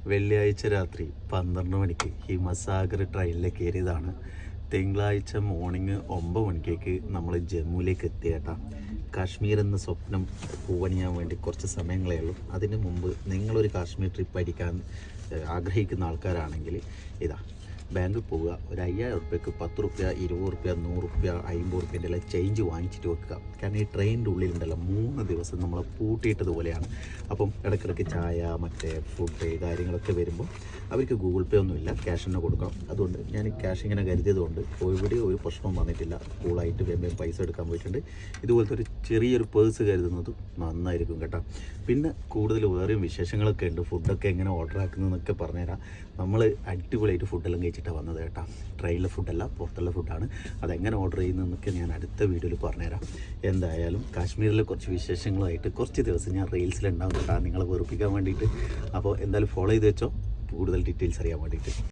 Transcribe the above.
വെള്ളിയാഴ്ച രാത്രി 12 മണിക്ക് ഹിമസാഗർ ട്രെയിനിൽ കയറിയതാണ്. തിങ്കളാഴ്ച മോർണിംഗ് 9 മണിക്കേക്ക് നമ്മൾ ജമ്മുവിലേക്ക് എത്തിയേട്ടാ. കാശ്മീർ എന്ന സ്വപ്നം പൂവണിയാൻ വേണ്ടി കുറച്ച് സമയങ്ങളേ ഉള്ളൂ. അതിന് മുമ്പ് നിങ്ങളൊരു കാശ്മീർ ട്രിപ്പ് അടിക്കാൻ ആഗ്രഹിക്കുന്ന ആൾക്കാരാണെങ്കിൽ ഇതാ ബാങ്കിൽ പോവുക. ഒരു 5000 റുപ്യക്ക് 10 റുപ്യ 20 റുപ്യ 100 റുപ്യ 50 റുപ്യൻ്റെ എല്ലാം ചേഞ്ച് വാങ്ങിച്ചിട്ട് വെക്കുക. കാരണം ഈ ട്രെയിനിൻ്റെ ഉള്ളിലുണ്ടല്ലോ 3 ദിവസം നമ്മൾ പൂട്ടിയിട്ടതുപോലെയാണ്. അപ്പം ഇടയ്ക്കിടയ്ക്ക് ചായ മറ്റേ ഫുഡ് കാര്യങ്ങളൊക്കെ വരുമ്പോൾ അവർക്ക് ഗൂഗിൾ പേ ഒന്നുമില്ല, ക്യാഷ് തന്നെ കൊടുക്കണം. അതുകൊണ്ട് ഞാൻ ക്യാഷ് ഇങ്ങനെ കരുതിയതുകൊണ്ട് എവിടെയും ഒരു പ്രശ്നവും വന്നിട്ടില്ല. കൂളായിട്ട് വേഗം പൈസ എടുക്കാൻ പോയിട്ടുണ്ട്. ഇതുപോലത്തെ ഒരു ചെറിയൊരു പേഴ്സ് കരുതുന്നത് നന്നായിരിക്കും കേട്ടോ. പിന്നെ കൂടുതൽ വേറെയും വിശേഷങ്ങളൊക്കെ ഉണ്ട്. ഫുഡൊക്കെ എങ്ങനെ ഓർഡർ ആക്കുന്നതെന്നൊക്കെ പറഞ്ഞുതരാം. നമ്മൾ അടിപൊളിയായിട്ട് ഫുഡെല്ലാം കഴിച്ചിട്ടാണ് വന്നത് കേട്ടോ. ട്രെയിനിലെ ഫുഡല്ല, പുറത്തുള്ള ഫുഡാണ്. അതെങ്ങനെ ഓർഡർ ചെയ്യുന്നതെന്നൊക്കെ ഞാൻ അടുത്ത വീഡിയോയിൽ പറഞ്ഞുതരാം. എന്തായാലും കാശ്മീരിലെ കുറച്ച് വിശേഷങ്ങളായിട്ട് കുറച്ച് ദിവസം ഞാൻ റീൽസിലുണ്ടാവും കേട്ടോ, നിങ്ങളെ വെറുപ്പിക്കാൻ വേണ്ടിയിട്ട്. അപ്പോൾ എന്തായാലും ഫോളോ ചെയ്ത് വെച്ചോ കൂടുതൽ ഡീറ്റെയിൽസ് അറിയാൻ വേണ്ടിയിട്ട്.